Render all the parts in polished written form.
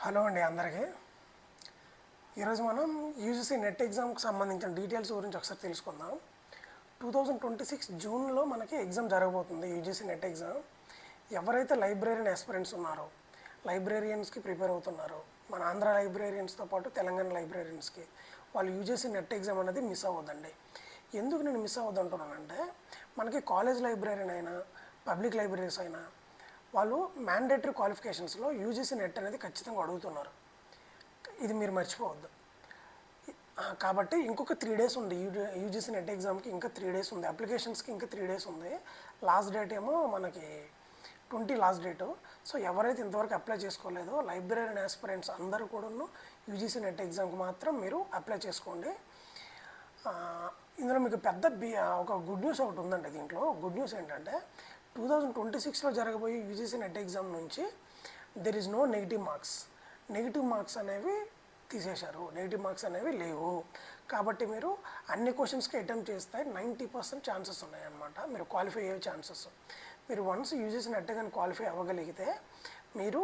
Hello అండి అందరికీ. ఈరోజు మనం యూజీసీ నెట్ ఎగ్జామ్కి సంబంధించిన డీటెయిల్స్ గురించి ఒకసారి తెలుసుకుందాం. 2026 జూన్లో మనకి ఎగ్జామ్ జరగబోతుంది, యూజీసీ నెట్ ఎగ్జామ్. ఎవరైతే లైబ్రరీన్ ఆస్పిరెంట్స్ ఉన్నారో, లైబ్రేరియన్స్కి ప్రిపేర్ అవుతున్నారో, మన ఆంధ్ర లైబ్రేరియన్స్తో పాటు తెలంగాణ లైబ్రేరియన్స్కి, వాళ్ళు యూజీసీ నెట్ ఎగ్జామ్ అనేది మిస్ అవ్వద్దండి. ఎందుకు నేను మిస్ అవ్వద్దంటున్నానంటే, మనకి కాలేజ్ లైబ్రరీన్ అయినా పబ్లిక్ లైబ్రరీస్ అయినా వాళ్ళు మ్యాండేటరీ క్వాలిఫికేషన్స్లో యూజీసీ నెట్ అనేది ఖచ్చితంగా అడుగుతున్నారు. ఇది మీరు మర్చిపోవద్దు. కాబట్టి ఇంకొక 3 డేస్ ఉంది యూజీసీ నెట్ ఎగ్జామ్కి. ఇంకా 3 డేస్ ఉంది, అప్లికేషన్స్కి ఇంకా 3 డేస్ ఉంది. లాస్ట్ డేట్ ఏమో మనకి 20 లాస్ట్ డేటు. సో ఎవరైతే ఇంతవరకు అప్లై చేసుకోలేదో లైబ్రరీన్ ఆస్పిరెంట్స్ అందరూ కూడా యూజీసీ నెట్ ఎగ్జామ్కి మాత్రం మీరు అప్లై చేసుకోండి. ఇందులో మీకు ఒక గుడ్ న్యూస్ ఒకటి ఉందండి. దీంట్లో గుడ్ న్యూస్ ఏంటంటే 2026లో జరగబోయే యూజీసీ నెట్ ఎగ్జామ్ నుంచి there is no negative marks. Negative marks అనేవి తీసేశారు, నెగిటివ్ మార్క్స్ అనేవి లేవు. కాబట్టి మీరు అన్ని క్వశ్చన్స్కి అటెంప్ట్ చేస్తే 90% ఛాన్సెస్ ఉన్నాయన్నమాట మీరు క్వాలిఫై అయ్యే ఛాన్సెస్. మీరు వన్స్ యూజీసీ నెట్ కానీ క్వాలిఫై అవ్వగలిగితే మీరు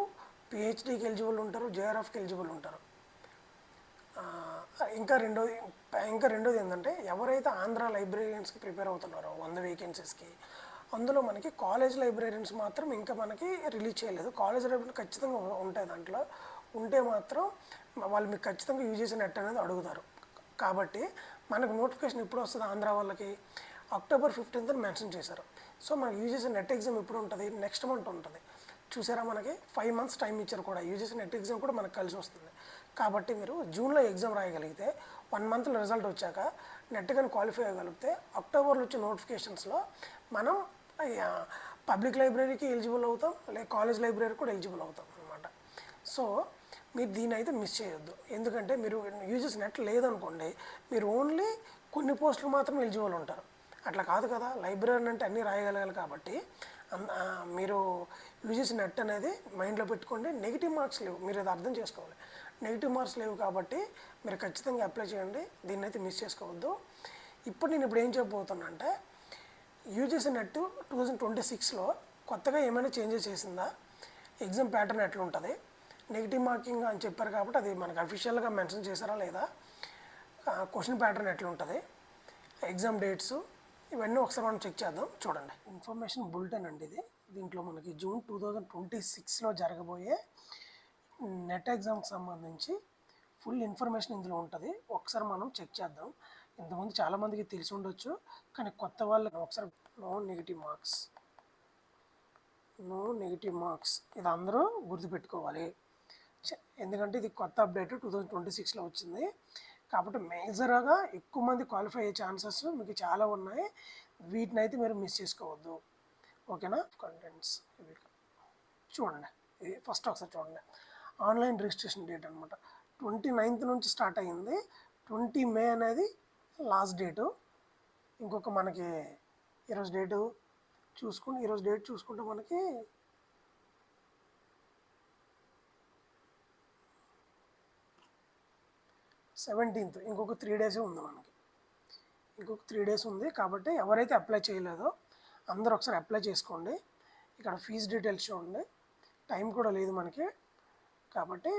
పిహెచ్డీకి ఎలిజిబుల్ ఉంటారు, జేఆర్ఎఫ్కి ఎలిజిబుల్ ఉంటారు. ఇంకా రెండోది ఏంటంటే, ఎవరైతే ఆంధ్ర లైబ్రేరియన్స్కి ప్రిపేర్ అవుతున్నారో 100 వేకెన్సీస్కి, అందులో మనకి కాలేజ్ లైబ్రేరియన్స్ మాత్రం ఇంకా మనకి రిలీజ్ చేయలేదు. కాలేజ్ లైబ్రరీ ఖచ్చితంగా ఉంటాయి. దాంట్లో ఉంటే మాత్రం వాళ్ళు మీకు ఖచ్చితంగా యూజీసీ నెట్ అనేది అడుగుతారు. కాబట్టి మనకు నోటిఫికేషన్ ఎప్పుడు వస్తుంది ఆంధ్ర వాళ్ళకి, అక్టోబర్ 15th మెన్షన్ చేశారు. సో మనకి యూజీసీ నెట్ ఎగ్జామ్ ఎప్పుడు ఉంటుంది, నెక్స్ట్ మంత్ ఉంటుంది. చూసారా, మనకి 5 months టైం ఇచ్చారు కూడా. యూజీసీ నెట్ ఎగ్జామ్ కూడా మనకు కలిసి వస్తుంది. కాబట్టి మీరు జూన్లో ఎగ్జామ్ రాయగలిగితే 1 monthలో రిజల్ట్ వచ్చాక నెట్ కానీ క్వాలిఫై అవ్వగలిగితే అక్టోబర్లో వచ్చే నోటిఫికేషన్స్లో మనం పబ్లిక్ లైబ్రరీకి ఎలిజిబుల్ అవుతాం, లేక కాలేజ్ లైబ్రరీ కూడా ఎలిజిబుల్ అవుతాం అనమాట. సో మీరు దీని అయితే మిస్ చేయొద్దు. ఎందుకంటే మీరు యూజీసీ నెట్ లేదనుకోండి, మీరు ఓన్లీ కొన్ని పోస్టులు మాత్రం ఎలిజిబుల్ ఉంటారు. అట్లా కాదు కదా, లైబ్రరీ అంటే అన్నీ రాయగలగాలి. కాబట్టి మీరు యూజీసీ నెట్ అనేది మైండ్లో పెట్టుకోండి. నెగిటివ్ మార్క్స్ లేవు, మీరు అది అర్థం చేసుకోవాలి. నెగిటివ్ మార్క్స్ లేవు కాబట్టి మీరు ఖచ్చితంగా అప్లై చేయండి. దీన్ని అయితే మిస్ చేసుకోవద్దు. నేను ఏం చెప్పబోతున్నా అంటే, యూజీసీ నెట్ 2026లో కొత్తగా ఏమైనా చేంజెస్ చేసిందా, ఎగ్జామ్ ప్యాటర్న్ ఎట్లా ఉంటుంది, నెగిటివ్ మార్కింగ్ అని చెప్పారు కాబట్టి అది మనకు అఫీషియల్గా మెన్షన్ చేశారా లేదా, క్వశ్చన్ ప్యాటర్న్ ఎట్లా ఉంటుంది, ఎగ్జామ్ డేట్స్, ఇవన్నీ ఒకసారి మనం చెక్ చేద్దాం. చూడండి, ఇన్ఫర్మేషన్ బులెటిన్ అండి ఇది. దీంట్లో మనకి జూన్ 2026లో జరగబోయే నెట్ ఎగ్జామ్కి సంబంధించి ఫుల్ ఇన్ఫర్మేషన్ ఇందులో ఉంటుంది. ఒకసారి మనం చెక్ చేద్దాం. ఇంతకుముందు చాలామందికి తెలిసి ఉండొచ్చు, కానీ కొత్త వాళ్ళకి ఒకసారి నో నెగిటివ్ మార్క్స్ ఇది అందరూ గుర్తుపెట్టుకోవాలి. ఎందుకంటే ఇది కొత్త అప్డేట్ 2026లో వచ్చింది. కాబట్టి మేజర్గా ఎక్కువ మంది క్వాలిఫై అయ్యే ఛాన్సెస్ మీకు చాలా ఉన్నాయి. వీటిని అయితే మీరు మిస్ చేసుకోవద్దు. ఓకేనా. కంటెంట్స్ ఇవి చూడండి. ఇది ఫస్ట్ ఒకసారి చూడండి. ఆన్లైన్ రిజిస్ట్రేషన్ డేట్ అనమాట 29th నుంచి స్టార్ట్ అయ్యింది. 20 May అనేది లాస్ట్ డేటు. ఇంకొక మనకి ఈరోజు డేట్ చూసుకుంటే మనకి సెవెంటీన్త్, ఇంకొక 3 days ఉంది మనకి. ఇంకొక 3 days ఉంది. కాబట్టి ఎవరైతే అప్లై చేయలేదో అందరూ ఒకసారి అప్లై చేసుకోండి. ఇక్కడ ఫీజు డీటెయిల్స్ చూడండి. టైం కూడా లేదు మనకి, కాబట్టి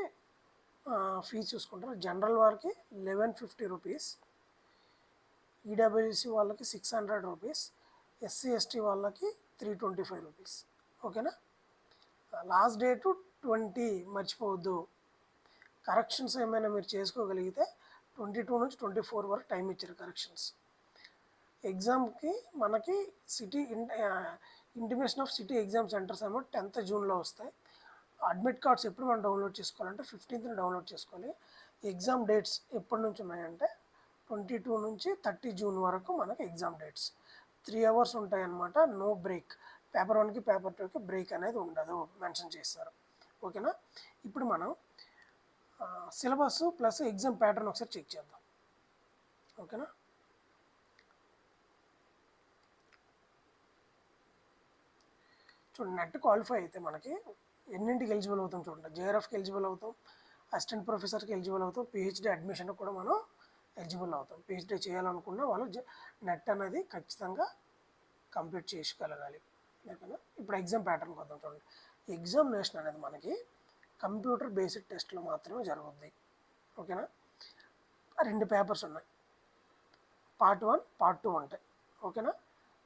ఫీజు చూసుకుంటారు. జనరల్ వారికి 1150 రూపీస్, ఈడబ్ల్యూసీ వాళ్ళకి 600 రూపీస్, ఎస్సీ ఎస్టీ వాళ్ళకి 325 రూపీస్. ఓకేనా. లాస్ట్ డేటు 20, మర్చిపోవద్దు. కరెక్షన్స్ ఏమైనా మీరు చేసుకోగలిగితే 22 నుంచి 24 వరకు టైం ఇచ్చారు కరెక్షన్స్. ఎగ్జామ్కి మనకి intimation of city exam centres ఏమో 10th Juneలో వస్తాయి. అడ్మిట్ కార్డ్స్ ఎప్పుడు మనం డౌన్లోడ్ చేసుకోవాలంటే 15th డౌన్లోడ్ చేసుకోవాలి. ఎగ్జామ్ డేట్స్ ఎప్పటి నుంచి ఉన్నాయంటే 22 నుంచి 30 June వరకు మనకి ఎగ్జామ్ డేట్స్. 3 hours ఉంటాయి అన్నమాట. No break. పేపర్ 1కి పేపర్ 2కి బ్రేక్ అనేది ఉండదు, మెన్షన్ చేస్తారు. ఓకేనా. ఇప్పుడు మనం సిలబస్ ప్లస్ ఎగ్జామ్ ప్యాటర్న్ ఒకసారి చెక్ చేద్దాం. ఓకేనా. చూడండి, నెట్ క్వాలిఫై అయితే మనకి ఎన్నింటికి ఎలిజిబుల్ అవుతాం చూడండి. జేఆర్ఎఫ్కి ఎలిజిబుల్ అవుతాం, అసిస్టెంట్ ప్రొఫెసర్కి ఎలిజిబుల్ అవుతాం, పిహెచ్డీ అడ్మిషన్కి కూడా మనం ఎలిజిబుల్ అవుతాం. పిహెచ్డీ చేయాలనుకున్న వాళ్ళు నెట్ అనేది ఖచ్చితంగా కంప్లీట్ చేసుకోగలగాలి. ఓకేనా. ఇప్పుడు ఎగ్జామ్ ప్యాటర్న్కి వద్దాం. చూడండి, ఎగ్జామినేషన్ అనేది మనకి కంప్యూటర్ బేసిక్ టెస్ట్లో మాత్రమే జరుగుద్ది. ఓకేనా? 2 పేపర్స్ ఉన్నాయి, పార్ట్ 1 పార్ట్ 2 ఉంటాయి. ఓకేనా?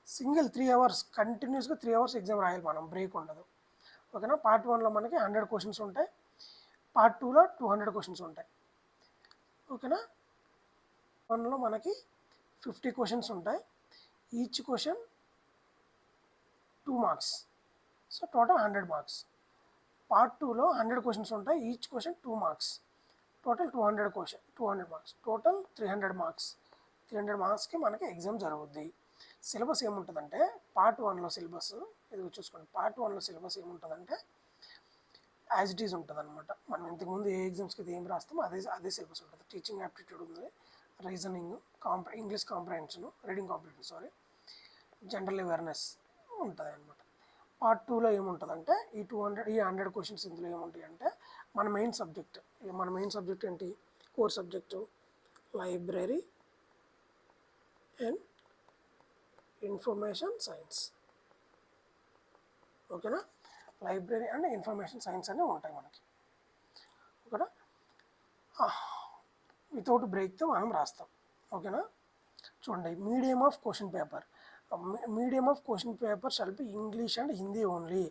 సింగిల్ 3 అవర్స్ కంటిన్యూస్గా 3 అవర్స్ ఎగ్జామ్ రాయాలి, మనం బ్రేక్ ఉండదు. ఓకేనా? పార్ట్ 1లో మనకి 100 క్వశ్చన్స్ ఉంటాయి, పార్ట్ 2లో 200 క్వశ్చన్స్ ఉంటాయి. ఓకేనా? 1లో మనకి 50 క్వశ్చన్స్ ఉంటాయి, each question 2 marks, so total 100 marks. Part 2లో 100 క్వశ్చన్స్ ఉంటాయి, each question 2 marks, total 200 marks, total 300 marks. 300 మార్క్స్కి మనకి ఎగ్జామ్ జరుగుద్ది. సిలబస్ ఏముంటుందంటే పార్ట్ 1లో సిలబస్ ఇది చూసుకోండి. పార్ట్ 1లో సిలబస్ ఏముంటుందంటే యాజ్ ఇట్ ఈజ్ ఉంటుంది అనమాట. మనం ఇంతకుముందు ఏ ఎగ్జామ్స్కి ఏం రాస్తామో అదే సిలబస్ ఉంటుంది. టీచింగ్ యాప్టిట్యూడ్ ఉంది, reasoning, English comprehension, reading comprehension, general awareness ఉంటుంది అనమాట. పార్ట్ 2లో ఏముంటుందంటే ఈ 100 క్వశ్చన్స్ ఇందులో ఏముంటాయి అంటే మన మెయిన్ సబ్జెక్ట్ ఏంటి? Core subject library and information science. ఓకేనా? లైబ్రరీ అండ్ ఇన్ఫర్మేషన్ సైన్స్ అనేవి ఉంటాయి మనకి. ఓకేనా? వితౌట్ బ్రేక్తో మనం రాస్తాం. ఓకేనా? చూడండి, medium of question paper shall be English and Hindi only.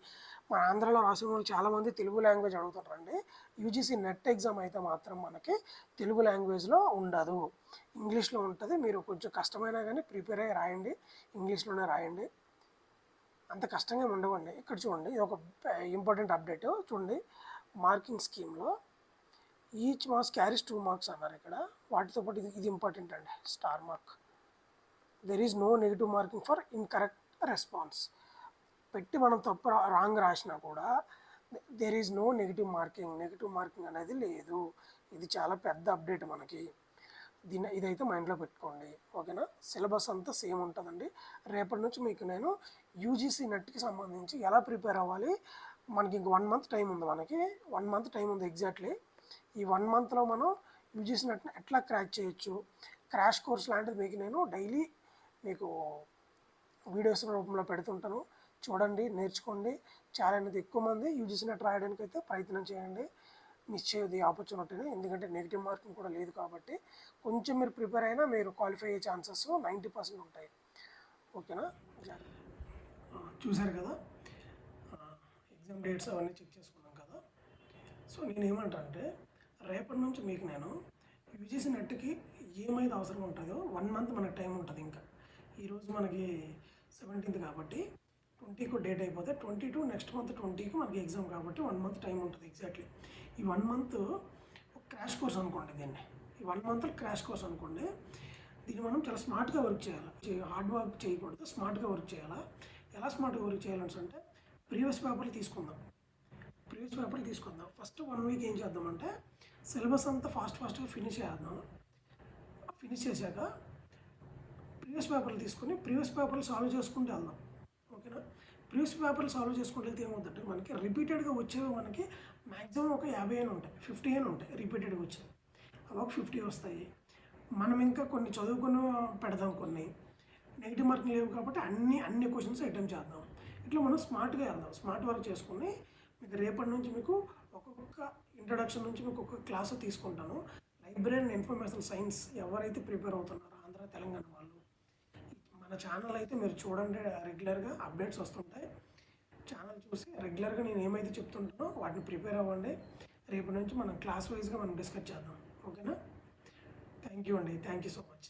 మన ఆంధ్రలో రాసిన వాళ్ళు చాలామంది తెలుగు లాంగ్వేజ్ అడుగుతారండి. యూజీసీ నెట్ ఎగ్జామ్ అయితే మాత్రం మనకి తెలుగు లాంగ్వేజ్లో ఉండదు, ఇంగ్లీష్లో ఉంటుంది. మీరు కొంచెం కష్టమైనా కానీ ప్రిపేర్ అయ్యి రాయండి, ఇంగ్లీష్లోనే రాయండి, అంత కష్టంగా ఉండవండి. ఇక్కడ చూడండి, ఇది ఒక ఇంపార్టెంట్ అప్డేట్ చూడండి. మార్కింగ్ స్కీమ్లో ఈచ్ మార్క్స్ క్యారీస్ 2 మార్క్స్ అన్నారు ఇక్కడ. వాటితో పాటు ఇది ఇంపార్టెంట్ అండి, star mark. There is no negative marking for incorrect response. పెట్టి మనం తప్పు రాంగ్ రాసినా కూడా there is no negative marking అనేది లేదు. ఇది చాలా పెద్ద అప్డేట్ మనకి. ఇదైతే మైండ్లో పెట్టుకోండి. ఓకేనా? సిలబస్ అంతా సేమ్ ఉంటుందండి. రేపటి నుంచి మీకు నేను యూజీసీ నెట్కి సంబంధించి ఎలా ప్రిపేర్ అవ్వాలి, మనకి ఇంక 1 మంత్ టైం ఉంది, 1 మంత్ టైం ఉంది ఎగ్జాక్ట్లీ. ఈ 1 మంత్లో మనం యూజీసీ నెట్ని ఎట్లా క్రాక్ చేయొచ్చు, క్రాష్ కోర్స్ లాంటిది మీకు నేను డైలీ మీకు వీడియోస్ రూపంలో పెడుతుంటాను. చూడండి, నేర్చుకోండి. చాలా ఎక్కువ మంది యూజీసీ నెట్ రాయడానికి అయితే ప్రయత్నం చేయండి. మిస్ చేయదు ఈ ఆపర్చునిటీని, ఎందుకంటే నెగిటివ్ మార్కింగ్ కూడా లేదు కాబట్టి. కొంచెం మీరు ప్రిపేర్ అయినా మీరు క్వాలిఫై అయ్యే ఛాన్సెస్ 90% ఉంటాయి. ఓకేనా? చూశారు కదా, ఎగ్జామ్ డేట్స్ అవన్నీ చెక్ చేసుకున్నాం కదా. సో నేనేమంటా అంటే రేపటి నుంచి మీకు నేను యూజీసీ నెట్కి ఏమైతే అవసరం ఉంటుందో 1 మంత్ మనకు టైం ఉంటుంది. ఇంకా ఈరోజు మనకి 17th కాబట్టి 20కి డేట్ అయిపోతే 22 నెక్స్ట్ మంత్ 20కి మనకి ఎగ్జామ్ కాబట్టి 1 మంత్ టైం ఉంటుంది ఎగ్జాక్ట్లీ. ఈ 1 మంత్ ఒక క్రాష్ కోర్స్ అనుకోండి దీన్ని. ఈ 1 మంత్ క్రాష్ కోర్స్ అనుకోండి. దీన్ని మనం చాలా స్మార్ట్గా వర్క్ చేయాలి, హార్డ్ వర్క్ చేయకూడదు, స్మార్ట్గా వర్క్ చేయాలా. ఎలా స్మార్ట్గా వర్క్ చేయాలని అంటే ప్రీవియస్ పేపర్లు తీసుకుందాం. ఫస్ట్ 1 వీక్ ఏం చేద్దామంటే సిలబస్ అంతా ఫాస్ట్గా ఫినిష్ చేశాక ప్రీవియస్ పేపర్లు తీసుకొని ప్రీవియస్ పేపర్లు సాల్వ్ చేసుకుంటూ వెళ్దాం. ఓకేనా? ప్రీవియస్ పేపర్లు సాల్వ్ చేసుకుంటూ వెళ్తే ఏమవుతుందంటే మనకి రిపీటెడ్గా వచ్చేవి మనకి మ్యాక్సిమం ఒక 50 అయినా ఉంటాయి, 50 అయినా ఉంటాయి రిపీటెడ్గా వచ్చేవి. అవి ఒక 50 వస్తాయి. మనం ఇంకా కొన్ని చదువుకొని పెడదాం, కొన్ని నెగిటివ్ మార్కింగ్ లేవు కాబట్టి అన్ని క్వశ్చన్స్ అటెంప్ట్ చేద్దాం. ఇట్లా మనం స్మార్ట్గా వెళ్దాం, స్మార్ట్ వర్క్ చేసుకుని మీకు రేపటి నుంచి మీకు ఒక్కొక్క ఇంట్రడక్షన్ నుంచి మీకు ఒక్కొక్క క్లాసు తీసుకుంటాను. లైబ్రరీ అండ్ ఇన్ఫర్మేషన్ సైన్స్ ఎవరైతే ప్రిపేర్ అవుతున్నారో ఆంధ్ర తెలంగాణ వాళ్ళు, మన ఛానల్ అయితే మీరు చూడండి, రెగ్యులర్గా అప్డేట్స్ వస్తుంటాయి. ఛానల్ చూసి రెగ్యులర్గా నేను ఏమైతే చెప్తుంటానో వాటిని ప్రిపేర్ అవ్వండి. రేపటి నుంచి మనం క్లాస్ వైజ్గా మనం డిస్కస్ చేద్దాం. ఓకేనా? థ్యాంక్ యూ అండి, థ్యాంక్ యూ సో మచ్.